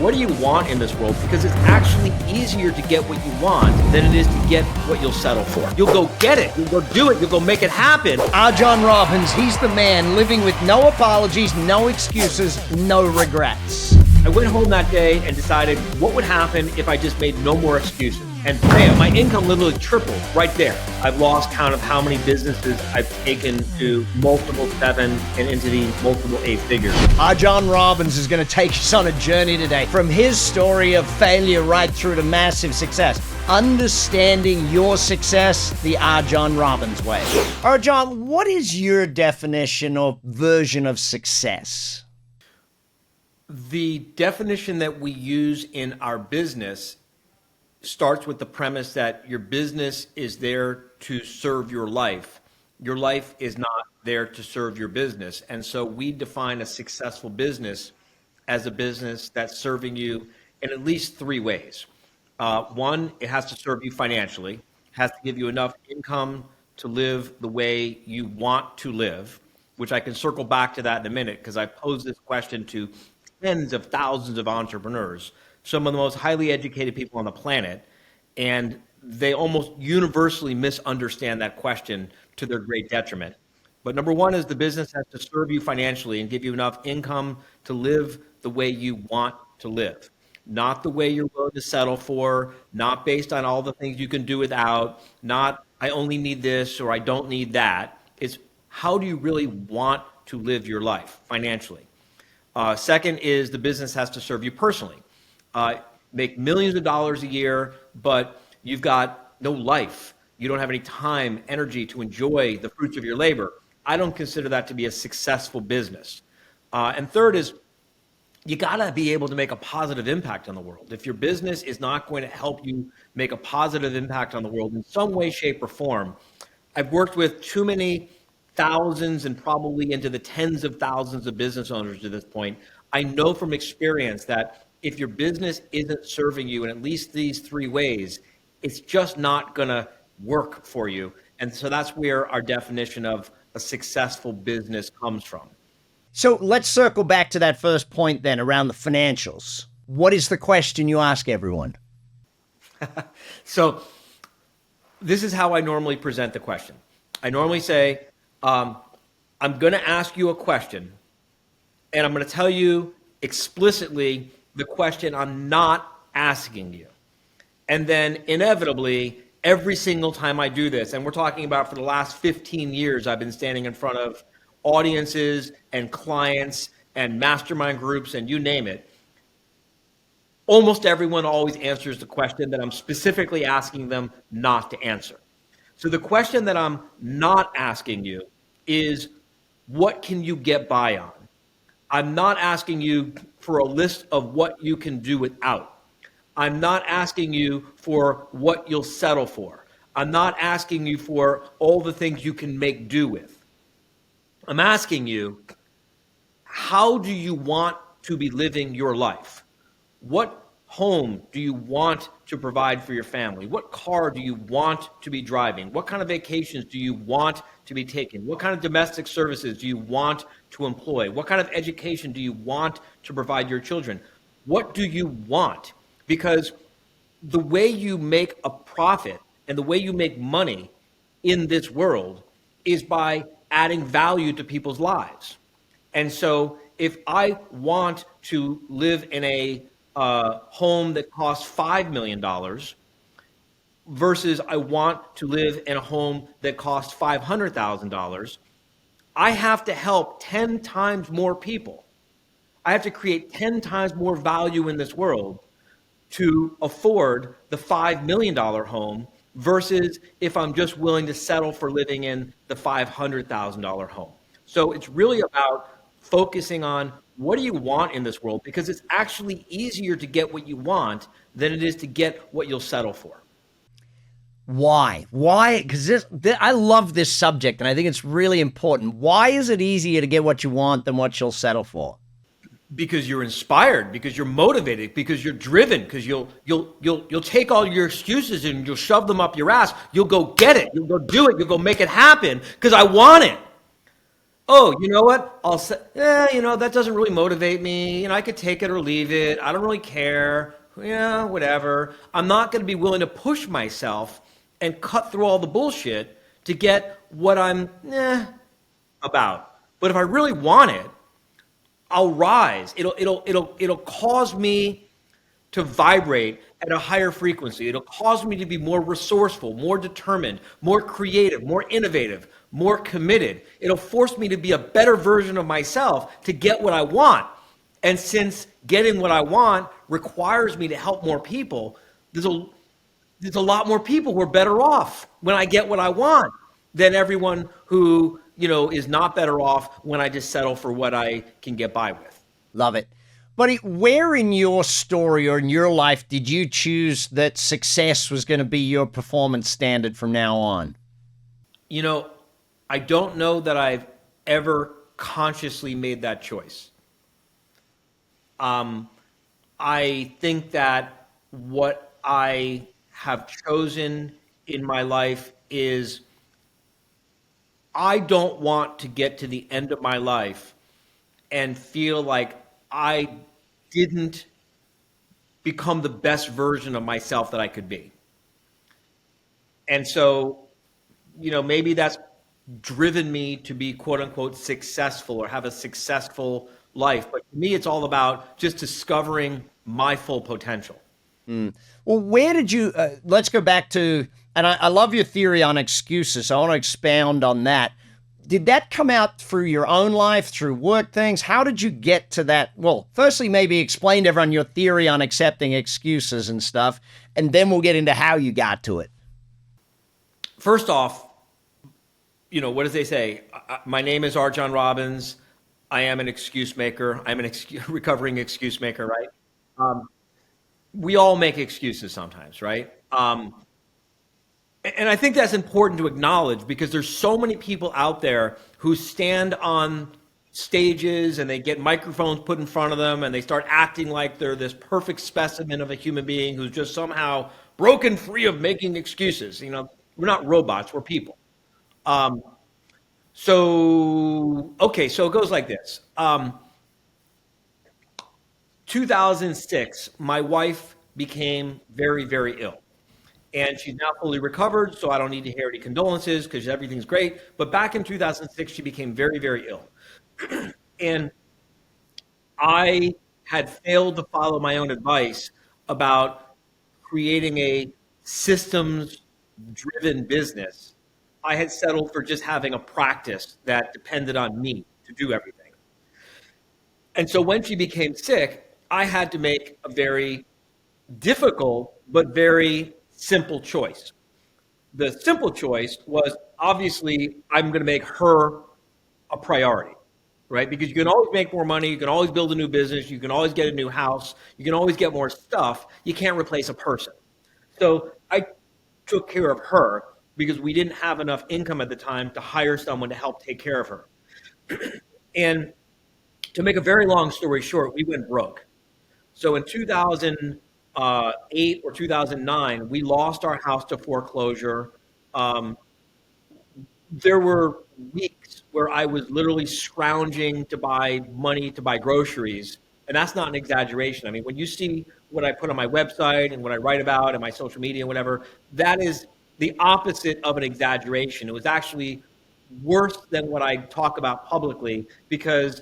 what do you want in this world? Because it's actually easier to get what you want than it is to get what you'll settle for. You'll go get it. You'll go do it. You'll go make it happen. RJon Robbins, he's the man living with no apologies, no excuses, no regrets. I went home that day and decided what would happen if I just made no more excuses. And bam, my income literally tripled right there. I've lost count of how many businesses I've taken to multiple 7 and into the multiple 8 figures. RJon Robbins is going to take us on a journey today from his story of failure right through to massive success. Understanding your success the RJon Robbins way. RJon, what is your definition or version of success? The definition that we use in our business starts with the premise that your business is there to serve your life. Your life is not there to serve your business. And so we define a successful business as a business that's serving you in at least 3 ways. One, it has to serve you financially, has to give you enough income to live the way you want to live, which I can circle back to that in a minute because I posed this question to tens of thousands of entrepreneurs, some of the most highly educated people on the planet, and they almost universally misunderstand that question to their great detriment. But number one is the business has to serve you financially and give you enough income to live the way you want to live, not the way you're willing to settle for, not based on all the things you can do without, not I only need this or I don't need that. It's how do you really want to live your life financially? Second is the business has to serve you personally. Make millions of dollars a year, but you've got no life. You don't have any time, energy to enjoy the fruits of your labor. I don't consider that to be a successful business. And third is you gotta be able to make a positive impact on the world. If your business is not going to help you make a positive impact on the world in some way, shape, or form, I've worked with too many thousands and probably into the tens of thousands of business owners to this point. I know from experience that if your business isn't serving you in at least these 3 ways, it's just not gonna work for you. And so that's where our definition of a successful business comes from. So let's circle back to that first point then around the financials. What is the question you ask everyone? So this is how I normally present the question. I normally say, I'm going to ask you a question, and I'm going to tell you explicitly the question I'm not asking you. And then inevitably, every single time I do this, and we're talking about for the last 15 years, I've been standing in front of audiences and clients and mastermind groups and you name it. Almost everyone always answers the question that I'm specifically asking them not to answer. So the question that I'm not asking you is, what can you get by on? I'm not asking you for a list of what you can do without. I'm not asking you for what you'll settle for. I'm not asking you for all the things you can make do with. I'm asking you, how do you want to be living your life? What home do you want to provide for your family? What car do you want to be driving? What kind of vacations do you want to be taking? What kind of domestic services do you want to employ? What kind of education do you want to provide your children? What do you want? Because the way you make a profit and the way you make money in this world is by adding value to people's lives. And so if I want to live in a home that costs $5 million versus I want to live in a home that costs $500,000, I have to help 10 times more people. I have to create 10 times more value in this world to afford the $5 million home versus if I'm just willing to settle for living in the $500,000 home. So it's really about focusing on what do you want in this world, because it's actually easier to get what you want than it is to get what you'll settle for. Why? Why? Because I love this subject and I think it's really important. Why is it easier to get what you want than what you'll settle for? Because you're inspired, because you're motivated, because you're driven, because you'll take all your excuses and you'll shove them up your ass. You'll go get it. You'll go do it. You'll go make it happen because I want it. Oh, you know what? I'll say, that doesn't really motivate me. I could take it or leave it. I don't really care. Yeah, whatever. I'm not going to be willing to push myself and cut through all the bullshit to get what I'm about. But if I really want it, I'll rise. It'll cause me to vibrate at a higher frequency. It'll cause me to be more resourceful, more determined, more creative, more innovative, more committed. It'll force me to be a better version of myself to get what I want. And since getting what I want requires me to help more people, there's a lot more people who are better off when I get what I want than everyone who, is not better off when I just settle for what I can get by with. Love it. Buddy, where in your story or in your life did you choose that success was going to be your performance standard from now on? I don't know that I've ever consciously made that choice. I think that what I have chosen in my life is I don't want to get to the end of my life and feel like I didn't become the best version of myself that I could be. And so, maybe that's driven me to be quote unquote successful or have a successful life. But to me, it's all about just discovering my full potential. Well, where did you, let's go back to, and I love your theory on excuses. So I want to expound on that. Did that come out through your own life, through work things? How did you get to that? Well, firstly, maybe explain to everyone your theory on accepting excuses and stuff, and then we'll get into how you got to it. First off, what does they say? My name is RJon Robbins. I am an excuse maker. I'm an recovering excuse maker, right? We all make excuses sometimes, right? And I think that's important to acknowledge because there's so many people out there who stand on stages and they get microphones put in front of them and they start acting like they're this perfect specimen of a human being who's just somehow broken free of making excuses. We're not robots, we're people. So it goes like this. 2006, my wife became very, very ill. And she's now fully recovered, so I don't need to hear any condolences because everything's great. But back in 2006, she became very, very ill. And I had failed to follow my own advice about creating a systems-driven business. I had settled for just having a practice that depended on me to do everything. And so when she became sick, I had to make a very difficult but very simple choice. The simple choice was obviously I'm going to make her a priority, right? Because you can always make more money, you can always build a new business, you can always get a new house, you can always get more stuff. You can't replace a person. So I took care of her because we didn't have enough income at the time to hire someone to help take care of her. And to make a very long story short, we went broke. So in 2008 or 2009, we lost our house to foreclosure. There were weeks where I was literally scrounging to buy money to buy groceries. And that's not an exaggeration. I mean, when you see what I put on my website and what I write about and my social media and whatever, that is the opposite of an exaggeration. It was actually worse than what I talk about publicly because,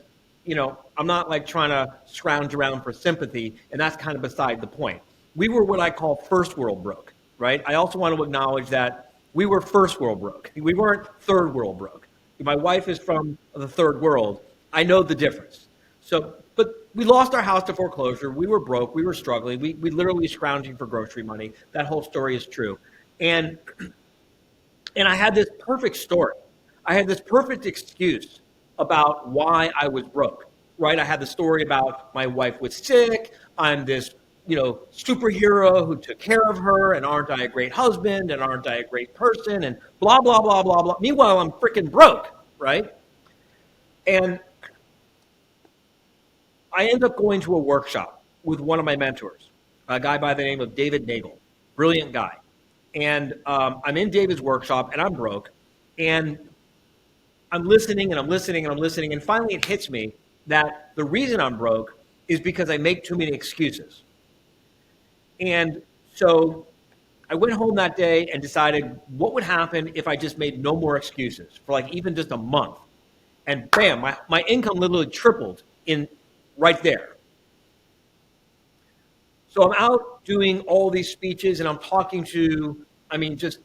I'm not like trying to scrounge around for sympathy, and that's kind of beside the point. We were what I call first world broke, right? I also want to acknowledge that we were first world broke. We weren't third world broke. My wife is from the third world. I know the difference. But we lost our house to foreclosure. We were broke. We were struggling. We literally scrounging for grocery money. That whole story is true. And I had this perfect story. I had this perfect excuse about why I was broke, right? I had the story about my wife was sick. I'm this, superhero who took care of her, and aren't I a great husband, and aren't I a great person, and blah, blah, blah, blah, blah. Meanwhile, I'm freaking broke, right? And I ended up going to a workshop with one of my mentors, a guy by the name of David Nagel, brilliant guy. And I'm in David's workshop, and I'm broke. And I'm listening and I'm listening and I'm listening. And finally it hits me that the reason I'm broke is because I make too many excuses. And so I went home that day and decided what would happen if I just made no more excuses for like even just a month. And bam, my income literally tripled in right there. So I'm out doing all these speeches and I'm talking to, just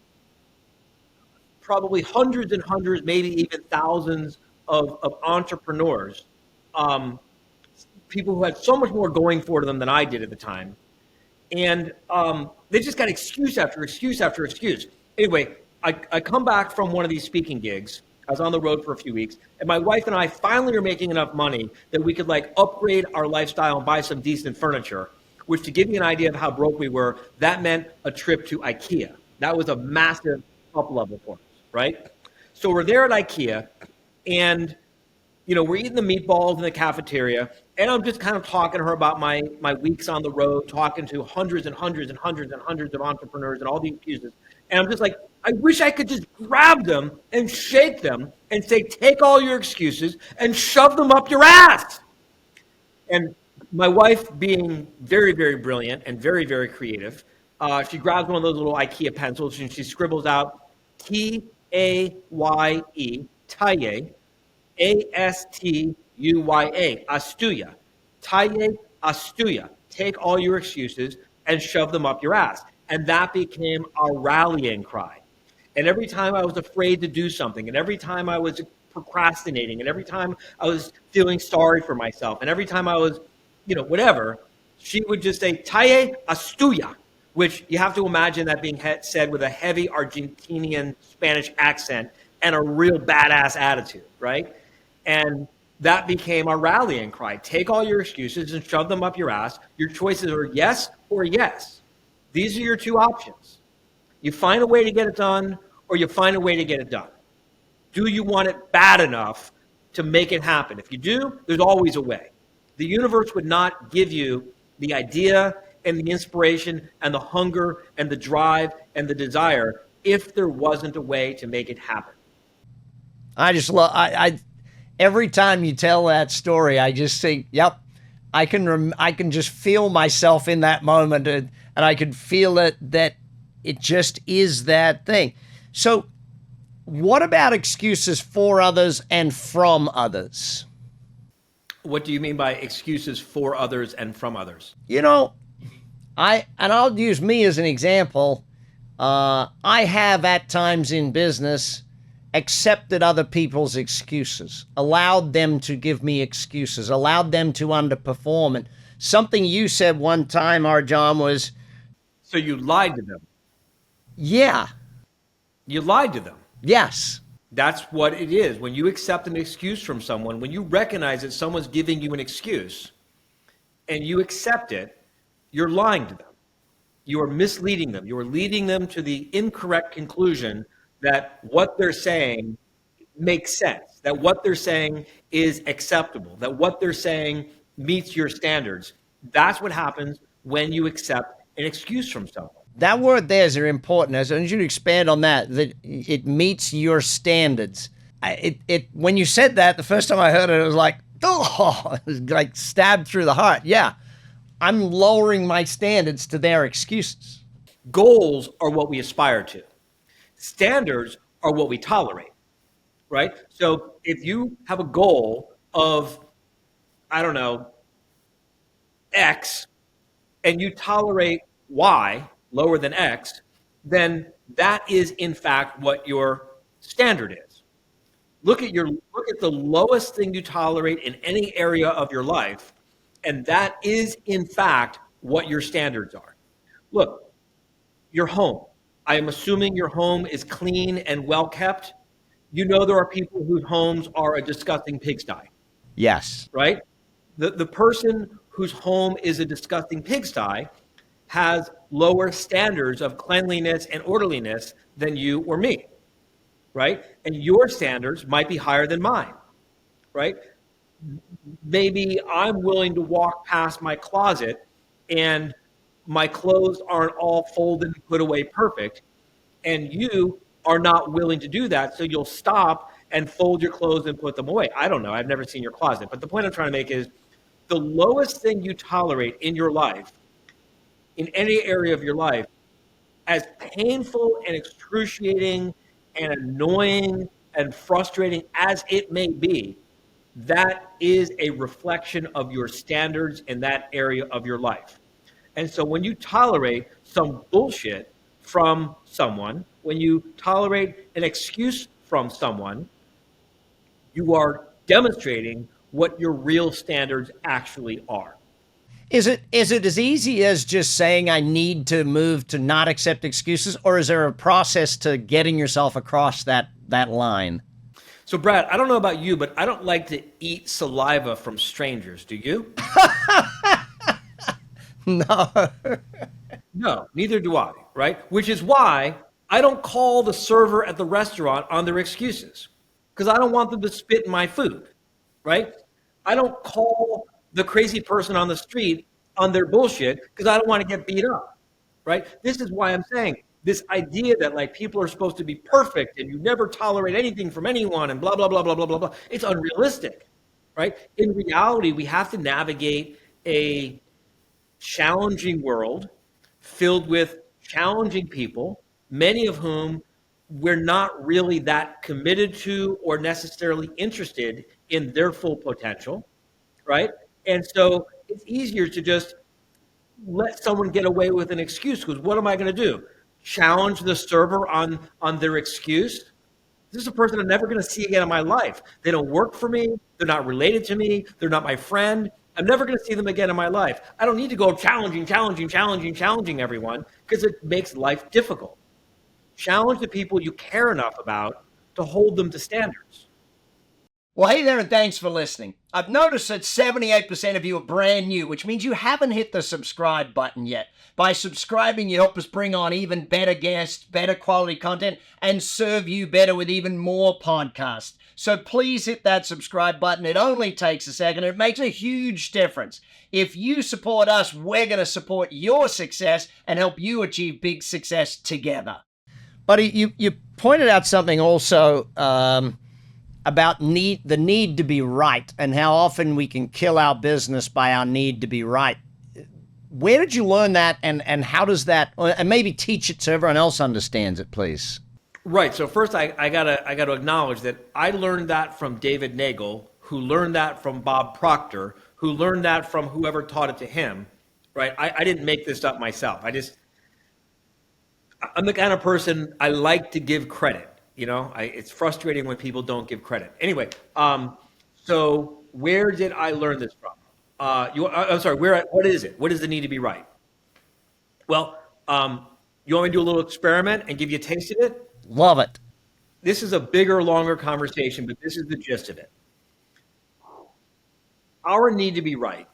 probably hundreds and hundreds, maybe even thousands of entrepreneurs, people who had so much more going for them than I did at the time. And they just got excuse after excuse after excuse. Anyway, I come back from one of these speaking gigs. I was on the road for a few weeks, and my wife and I finally are making enough money that we could like upgrade our lifestyle and buy some decent furniture, which, to give you an idea of how broke we were, that meant a trip to IKEA. That was a massive up level for us, right? So we're there at IKEA, and we're eating the meatballs in the cafeteria, and I'm just kind of talking to her about my weeks on the road, talking to hundreds and hundreds and hundreds and hundreds of entrepreneurs and all these excuses. And I'm just like, I wish I could just grab them and shake them and say, take all your excuses and shove them up your ass. And my wife, being very, very brilliant and very, very creative, she grabs one of those little IKEA pencils and she scribbles out T-A-Y-E, Taye, A-S-T-U-Y-A, Astuya. Taye Astuya. Take all your excuses and shove them up your ass. And that became our rallying cry. And every time I was afraid to do something, and every time I was procrastinating, and every time I was feeling sorry for myself, and every time I was, whatever, she would just say, Taye Astuya, which you have to imagine that being said with a heavy Argentinian Spanish accent and a real badass attitude, right? And that became our rallying cry. Take all your excuses and shove them up your ass. Your choices are yes or yes. These are your two options. You find a way to get it done, or you find a way to get it done. Do you want it bad enough to make it happen? If you do, there's always a way. The universe would not give you the idea and the inspiration and the hunger and the drive and the desire if there wasn't a way to make it happen. I just love, every time you tell that story, I just think, yep, I can just feel myself in that moment, and I can feel it, that it just is that thing. So what about excuses for others and from others? What do you mean by excuses for others and from others? I'll use me as an example. I have at times in business accepted other people's excuses, allowed them to give me excuses, allowed them to underperform. And something you said one time, RJon, was... So you lied to them? Yeah. You lied to them? Yes. That's what it is. When you accept an excuse from someone, when you recognize that someone's giving you an excuse and you accept it, you're lying to them. You are misleading them. You are leading them to the incorrect conclusion that what they're saying makes sense, that what they're saying is acceptable, that what they're saying meets your standards. That's what happens when you accept an excuse from someone. That word there is important. I want you to expand on that it meets your standards. When you said that, the first time I heard it, it was like, oh, it was like stabbed through the heart. Yeah, I'm lowering my standards to their excuses. Goals are what we aspire to. Standards are what we tolerate, right? So if you have a goal of, X, and you tolerate Y lower than X, then that is in fact what your standard is. Look at the lowest thing you tolerate in any area of your life, and that is in fact what your standards are. Look, your home. I am assuming your home is clean and well kept. There are people whose homes are a disgusting pigsty. Yes. Right? The person whose home is a disgusting pigsty has lower standards of cleanliness and orderliness than you or me, right? And your standards might be higher than mine, right? Maybe I'm willing to walk past my closet and my clothes aren't all folded and put away perfect, and you are not willing to do that, so you'll stop and fold your clothes and put them away. I don't know. I've never seen your closet. But the point I'm trying to make is the lowest thing you tolerate in your life, in any area of your life, as painful and excruciating and annoying and frustrating as it may be, that is a reflection of your standards in that area of your life. And so when you tolerate some bullshit from someone, when you tolerate an excuse from someone, you are demonstrating what your real standards actually are. Is it as easy as just saying I need to move to not accept excuses, or is there a process to getting yourself across that line? So Brad, I don't know about you, but I don't like to eat saliva from strangers. Do you? No. No, neither do I, right? Which is why I don't call the server at the restaurant on their excuses, because I don't want them to spit in my food, right? I don't call the crazy person on the street on their bullshit because I don't want to get beat up, right? This is why I'm saying this idea that like people are supposed to be perfect and you never tolerate anything from anyone and blah, blah, blah, blah, blah, blah, blah. It's unrealistic, right? In reality, we have to navigate a challenging world filled with challenging people, many of whom we're not really that committed to or necessarily interested in their full potential, right? And so it's easier to just let someone get away with an excuse, because what am I going to do? Challenge the server on their excuse? This is a person I'm never going to see again in my life. They don't work for me. They're not related to me. They're not my friend. I'm never going to see them again in my life. I don't need to go challenging everyone, because it makes life difficult. Challenge the people you care enough about to hold them to standards. Well, hey there, and thanks for listening. I've noticed that 78% of you are brand new, which means you haven't hit the subscribe button yet. By subscribing, you help us bring on even better guests, better quality content, and serve you better with even more podcasts. So please hit that subscribe button. It only takes a second. It makes a huge difference. If you support us, we're going to support your success and help you achieve big success together. Buddy, you pointed out something also about the need to be right, and how often we can kill our business by our need to be right. Where did you learn that, and how does that, and maybe teach it so everyone else understands it, please? Right. So first, I gotta acknowledge that I learned that from David Nagel, who learned that from Bob Proctor, who learned that from whoever taught it to him. Right. I didn't make this up myself. I'm the kind of person, I like to give credit. You know, it's frustrating when people don't give credit. Anyway, so where did I learn this from? I'm sorry, what is it? What is the need to be right? Well, you want me to do a little experiment and give you a taste of it? Love it. This is a bigger, longer conversation, but this is the gist of it. Our need to be right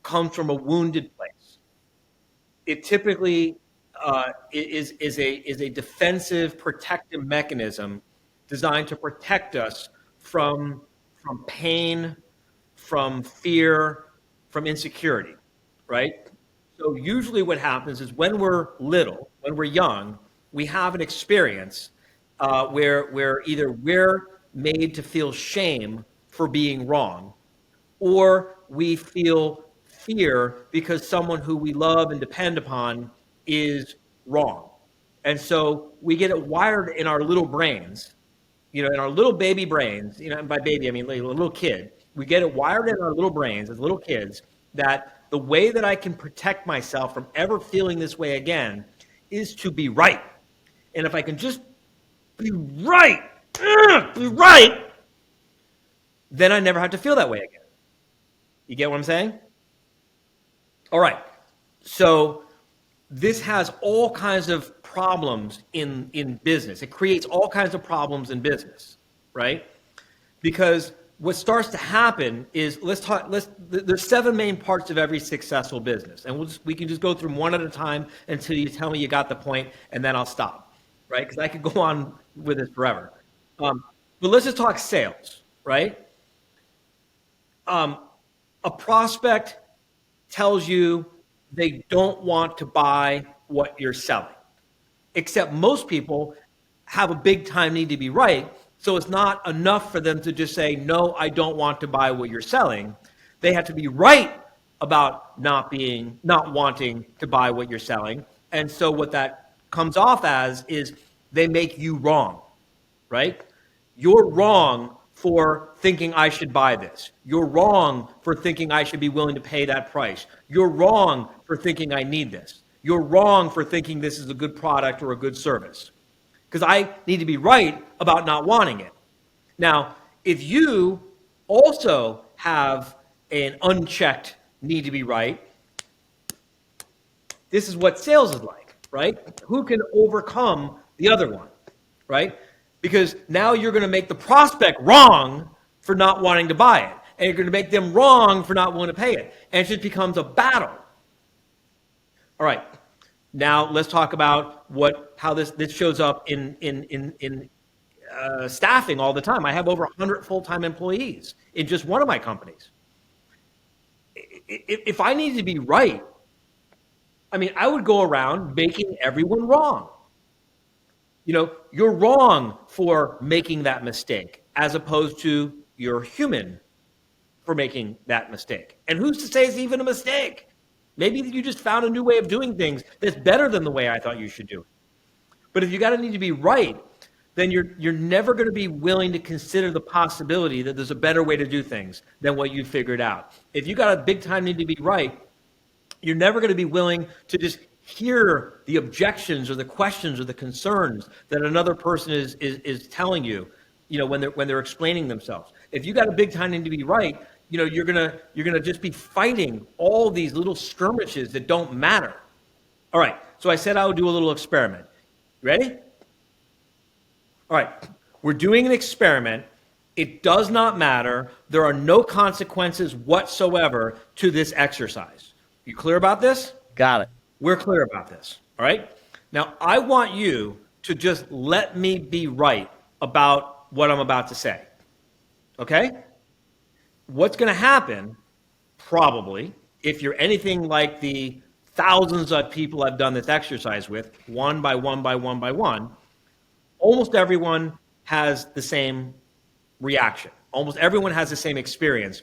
comes from a wounded place. It typically is a defensive, protective mechanism designed to protect us from pain, from fear, from insecurity, right? So usually what happens is when we're little, when we're young, we have an experience where either we're made to feel shame for being wrong, or we feel fear because someone who we love and depend upon is wrong. And so we get it wired in our little brains, in our little baby brains, and by baby, I mean like a little kid. We get it wired in our little brains as little kids that the way that I can protect myself from ever feeling this way again is to be right. And if I can just be right, then I never have to feel that way again. You get what I'm saying? All right. So this has all kinds of problems in business. It creates all kinds of problems in business, right? Because what starts to happen is, there's 7 main parts of every successful business. And we can just go through them one at a time until you tell me you got the point, and then I'll stop, right? Because I could go on with this forever. But let's just talk sales, right? A prospect tells you they don't want to buy what you're selling, except most people have a big time need to be right. So it's not enough for them to just say, no, I don't want to buy what you're selling. They have to be right about not wanting to buy what you're selling. And so what that comes off as is they make you wrong, right? You're wrong for thinking I should buy this. You're wrong for thinking I should be willing to pay that price. You're wrong for thinking I need this. You're wrong for thinking this is a good product or a good service. Because I need to be right about not wanting it. Now, if you also have an unchecked need to be right, this is what sales is like, right? Who can overcome the other one, right? Because now you're going to make the prospect wrong for not wanting to buy it. And you're going to make them wrong for not wanting to pay it. And it just becomes a battle. All right. Now let's talk about how this shows up in staffing all the time. I have over 100 full-time employees in just one of my companies. If I needed to be right, I mean, I would go around making everyone wrong. You know, you're wrong for making that mistake, as opposed to you're human for making that mistake. And who's to say it's even a mistake? Maybe you just found a new way of doing things that's better than the way I thought you should do it. But if you got to need to be right, then you're never going to be willing to consider the possibility that there's a better way to do things than what you figured out. If you got a big time need to be right, you're never going to be willing to just hear the objections or the questions or the concerns that another person is telling you, you know, when they're explaining themselves. If you got a big time need to be right, you know, you're gonna just be fighting all these little skirmishes that don't matter. All right, so I said I would do a little experiment. Ready? All right, we're doing an experiment. It does not matter. There are no consequences whatsoever to this exercise. You clear about this? Got it. We're clear about this. All right? Now, I want you to just let me be right about what I'm about to say. Okay? What's going to happen, probably, if you're anything like the thousands of people I've done this exercise with, one by one by one by one, almost everyone has the same reaction. Almost everyone has the same experience.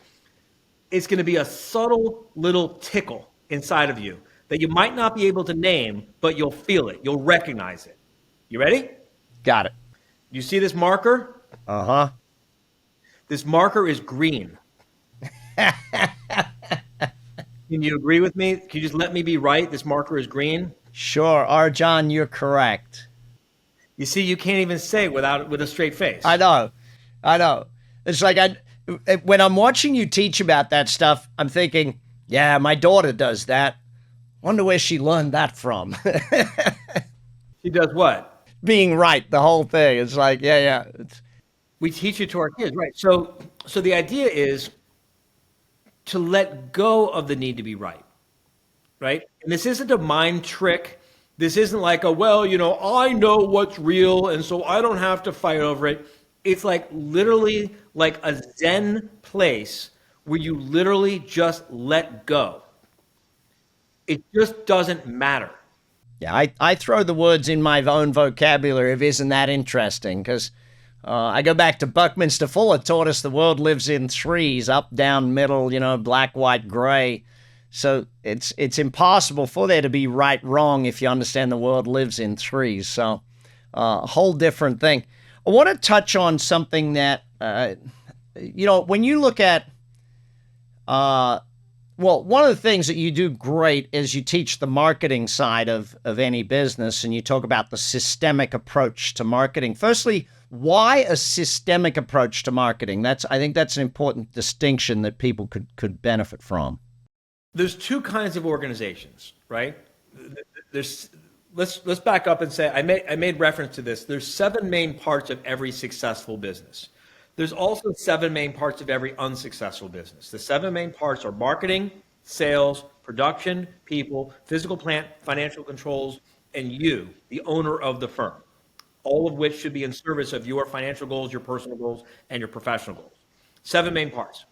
It's going to be a subtle little tickle inside of you that you might not be able to name, but you'll feel it. You'll recognize it. You ready? Got it. You see this marker? Uh-huh. This marker is green. Can you agree with me? Can you just let me be right? This marker is green. Sure, RJon, you're correct. You see, you can't even say it with a straight face. I know. It's like when I'm watching you teach about that stuff, I'm thinking, yeah, my daughter does that. Wonder where she learned that from. She does what? Being right, the whole thing. It's like, yeah. We teach it to our kids, right? So the idea is to let go of the need to be right? And this isn't a mind trick. This isn't like I know what's real, and so I don't have to fight over it. It's like literally like a Zen place where you literally just let go. It just doesn't matter. Yeah, I throw the words in my own vocabulary of isn't that interesting, because I go back to Buckminster Fuller taught us the world lives in threes, up, down, middle, black, white, gray. So it's impossible for there to be right, wrong if you understand the world lives in threes. So a whole different thing. I want to touch on something that, when you look at, one of the things that you do great is you teach the marketing side of any business, and you talk about the systemic approach to marketing. Firstly, why a systemic approach to marketing? I think that's an important distinction that people could benefit from. There's two kinds of organizations, right? Let's back up and say I made reference to this. There's 7 main parts of every successful business. There's also 7 main parts of every unsuccessful business. The 7 main parts are marketing, sales, production, people, physical plant, financial controls, and you, the owner of the firm, all of which should be in service of your financial goals, your personal goals, and your professional goals. 7 main parts.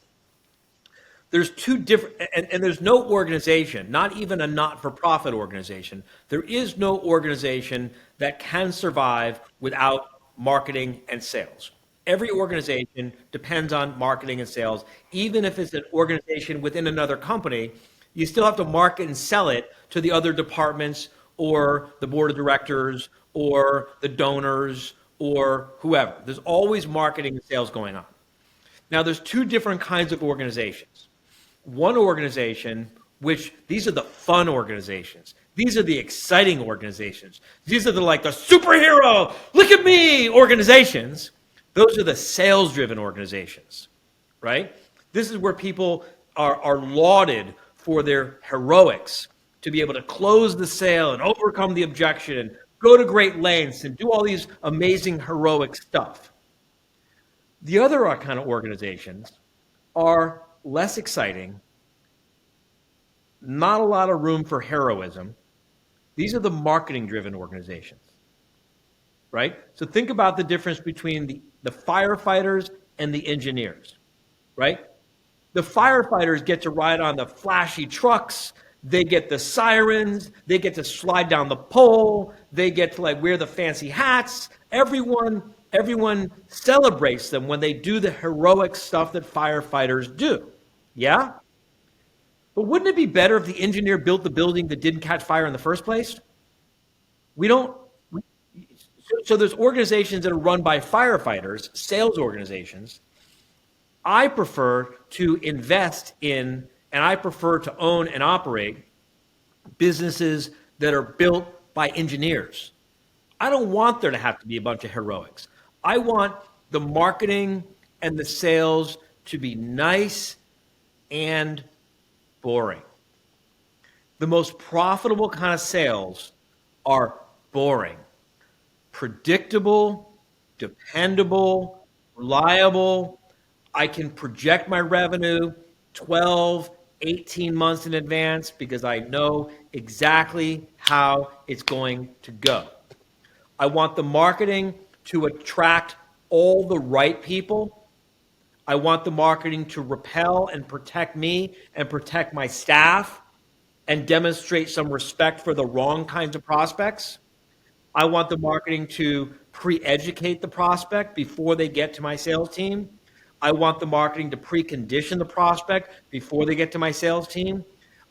There's 2 different, and there's no organization, not even a not-for-profit organization. There is no organization that can survive without marketing and sales. Every organization depends on marketing and sales. Even if it's an organization within another company, you still have to market and sell it to the other departments or the board of directors or the donors or whoever. There's always marketing and sales going on. Now, there's two different kinds of organizations. One organization, which these are the fun organizations. These are the exciting organizations. These are the superhero, look at me organizations. Those are the sales-driven organizations, right? This is where people are lauded for their heroics to be able to close the sale and overcome the objection and go to great lengths and do all these amazing heroic stuff. The other kind of organizations are less exciting, not a lot of room for heroism. These are the marketing-driven organizations, right? So think about the difference between the firefighters and the engineers, right? The firefighters get to ride on the flashy trucks. They get the sirens. They get to slide down the pole. They get to wear the fancy hats. Everyone celebrates them when they do the heroic stuff that firefighters do. Yeah? But wouldn't it be better if the engineer built the building that didn't catch fire in the first place? So there's organizations that are run by firefighters, sales organizations. I prefer to invest in, and I prefer to own and operate businesses that are built by engineers. I don't want there to have to be a bunch of heroics. I want the marketing and the sales to be nice and boring. The most profitable kind of sales are boring, predictable, dependable, reliable. I can project my revenue 12, 18 months in advance because I know exactly how it's going to go. I want the marketing to attract all the right people. I want the marketing to repel and protect me and protect my staff and demonstrate some respect for the wrong kinds of prospects. I want the marketing to pre-educate the prospect before they get to my sales team. I want the marketing to precondition the prospect before they get to my sales team.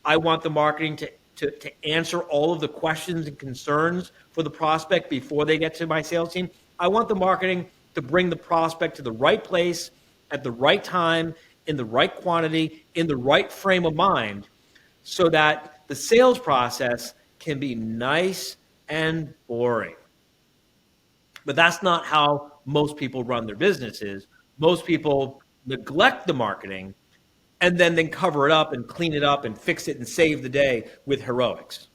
I want the marketing to answer all of the questions and concerns for the prospect before they get to my sales team. I want the marketing to bring the prospect to the right place at the right time, in the right quantity, in the right frame of mind, so that the sales process can be nice and boring. But that's not how most people run their businesses. Most people neglect the marketing and then cover it up and clean it up and fix it and save the day with heroics.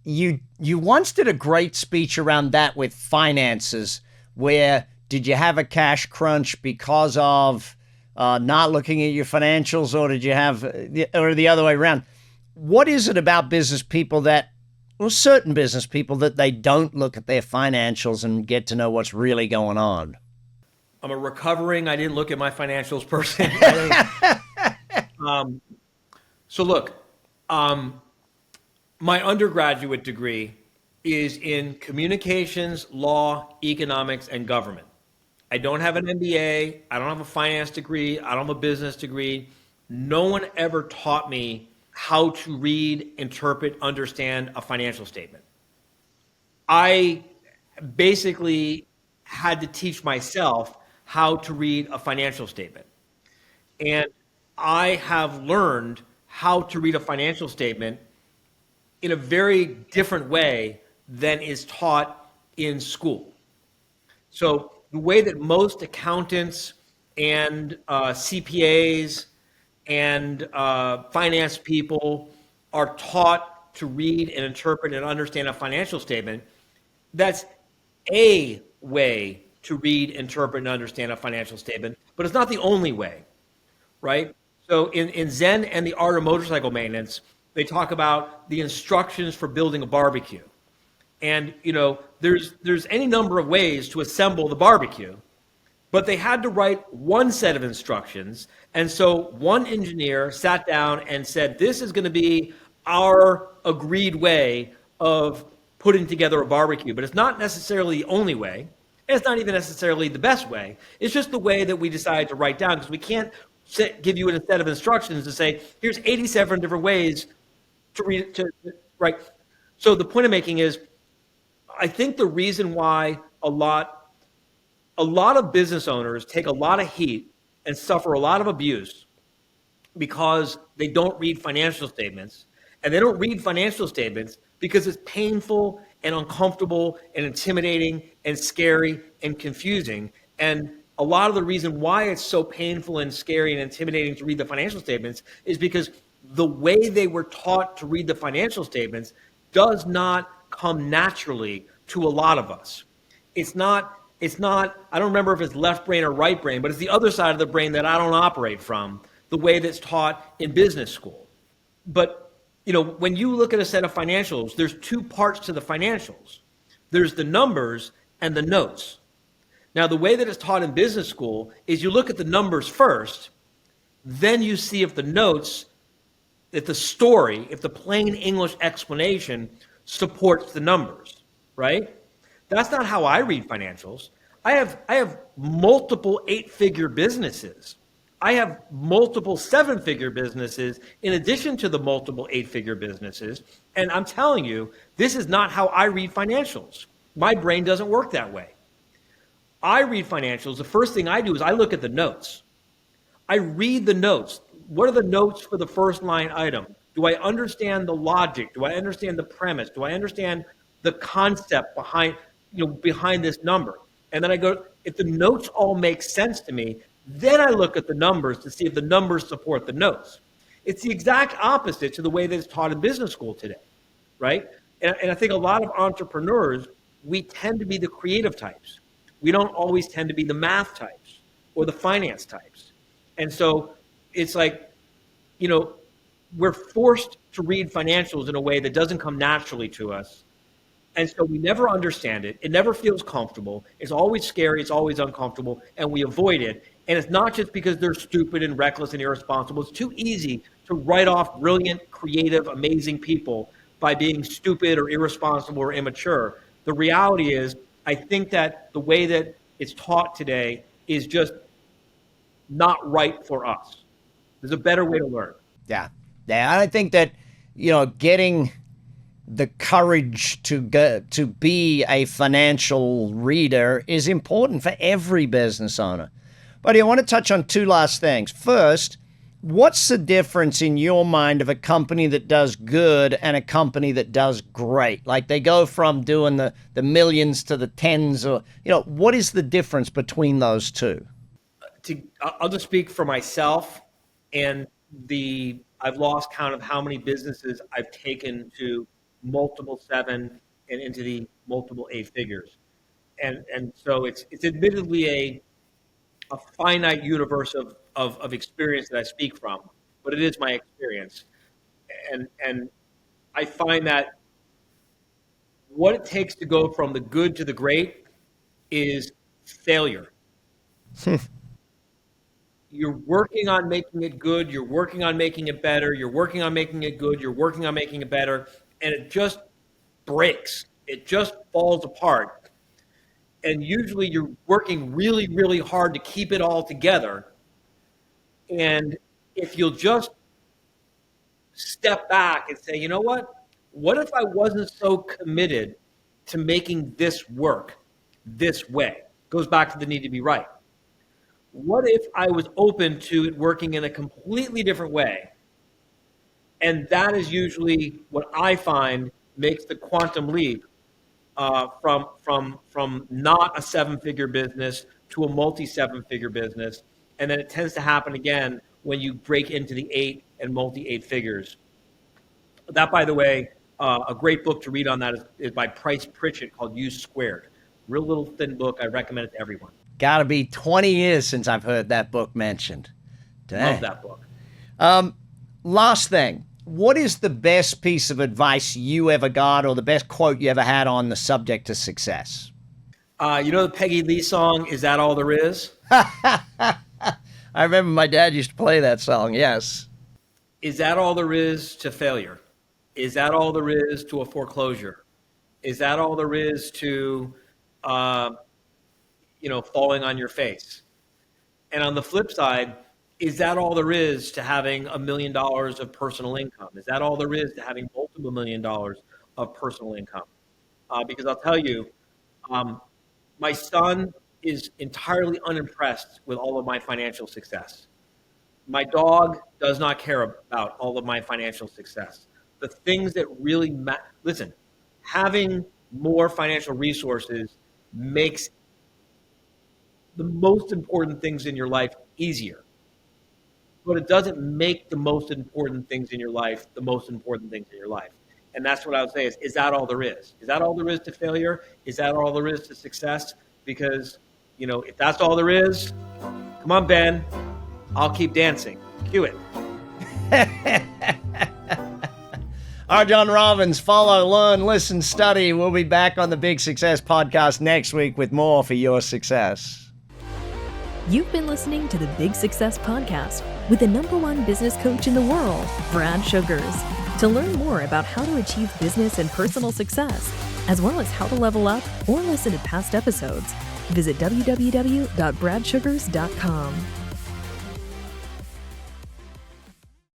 You once did a great speech around that with finances, where did you have a cash crunch because of not looking at your financials, or did you have, or the other way around? What is it about business people certain business people that they don't look at their financials and get to know what's really going on? I'm a recovering, I didn't look at my financials person. So look, my undergraduate degree is in communications, law, economics, and government. I don't have an MBA. I don't have a finance degree. I don't have a business degree. No one ever taught me how to read, interpret, understand a financial statement. I basically had to teach myself how to read a financial statement. And I have learned how to read a financial statement in a very different way than is taught in school. So the way that most accountants and CPAs and finance people are taught to read and interpret and understand a financial statement, that's a way to read, interpret, and understand a financial statement, but it's not the only way, right? So in Zen and the Art of Motorcycle Maintenance, they talk about the instructions for building a barbecue. And, there's any number of ways to assemble the barbecue, but they had to write one set of instructions. And so one engineer sat down and said, this is going to be our agreed way of putting together a barbecue, but it's not necessarily the only way. And it's not even necessarily the best way. It's just the way that we decide to write down, because we can't give you a set of instructions to say, here's 87 different ways to read to write. So the point I'm making is, I think the reason why a lot of business owners take a lot of heat and suffer a lot of abuse because they don't read financial statements. And they don't read financial statements because it's painful and uncomfortable and intimidating and scary and confusing. And a lot of the reason why it's so painful and scary and intimidating to read the financial statements is because the way they were taught to read the financial statements does not come naturally to a lot of us. It's not, I don't remember if it's left brain or right brain, but it's the other side of the brain that I don't operate from, the way that's taught in business school. But when you look at a set of financials, there's two parts to the financials. There's the numbers and the notes. Now, the way that it's taught in business school is you look at the numbers first, then you see if the notes, if the story, if the plain English explanation supports the numbers, right? That's not how I read financials. I have multiple 8-figure businesses. I have multiple 7-figure businesses in addition to the multiple 8-figure businesses. And I'm telling you, this is not how I read financials. My brain doesn't work that way. I read financials. The first thing I do is I look at the notes. I read the notes. What are the notes for the first line item? Do I understand the logic? Do I understand the premise? Do I understand the concept behind this number? And then I go, if the notes all make sense to me, then I look at the numbers to see if the numbers support the notes. It's the exact opposite to the way that it's taught in business school today, right? And I think a lot of entrepreneurs, we tend to be the creative types. We don't always tend to be the math types or the finance types. And so it's like, we're forced to read financials in a way that doesn't come naturally to us. And so we never understand it. It never feels comfortable. It's always scary. It's always uncomfortable. And we avoid it. And it's not just because they're stupid and reckless and irresponsible. It's too easy to write off brilliant, creative, amazing people by being stupid or irresponsible or immature. The reality is, I think that the way that it's taught today is just not right for us. There's a better way to learn. Yeah. I think that, getting the courage to be a financial reader is important for every business owner. But I want to touch on two last things. First, what's the difference in your mind of a company that does good and a company that does great? Like they go from doing the millions to the tens, or, what is the difference between those two? I'll just speak for myself, and I've lost count of how many businesses I've taken to multiple 7 and into the multiple 8 figures. And so it's admittedly a finite universe of experience that I speak from, but it is my experience. And I find that what it takes to go from the good to the great is failure. You're working on making it good. You're working on making it better. You're working on making it good. You're working on making it better. And it just breaks. It just falls apart. And usually you're working really, really hard to keep it all together. And if you'll just step back and say, you know what? What if I wasn't so committed to making this work this way? Goes back to the need to be right. What if I was open to it working in a completely different way? And that is usually what I find makes the quantum leap from not a 7-figure business to a multi-7-figure business. And then it tends to happen again when you break into the 8 and multi-8 figures. That, by the way, a great book to read on that is by Price Pritchett called U Squared. Real little thin book. I recommend it to everyone. Got to be 20 years since I've heard that book mentioned. Love that book. Last thing. What is the best piece of advice you ever got, or the best quote you ever had on the subject of success? The Peggy Lee song, Is That All There Is? I remember my dad used to play that song, yes. Is that all there is to failure? Is that all there is to a foreclosure? Is that all there is to falling on your face. And on the flip side, is that all there is to having $1 million of personal income? Is that all there is to having multiple $1 million of personal income? Because I'll tell you, my son is entirely unimpressed with all of my financial success. My dog does not care about all of my financial success. The things that really matter, listen, having more financial resources makes the most important things in your life easier. But it doesn't make the most important things in your life the most important things in your life. And that's what I would say is that all there is? Is that all there is to failure? Is that all there is to success? Because, if that's all there is, come on, Ben, I'll keep dancing. Cue it. RJon Robbins, follow, learn, listen, study. We'll be back on the Big Success Podcast next week with more for your success. You've been listening to the Big Success Podcast with the #1 business coach in the world, Brad Sugars. To learn more about how to achieve business and personal success, as well as how to level up or listen to past episodes, visit www.bradsugars.com.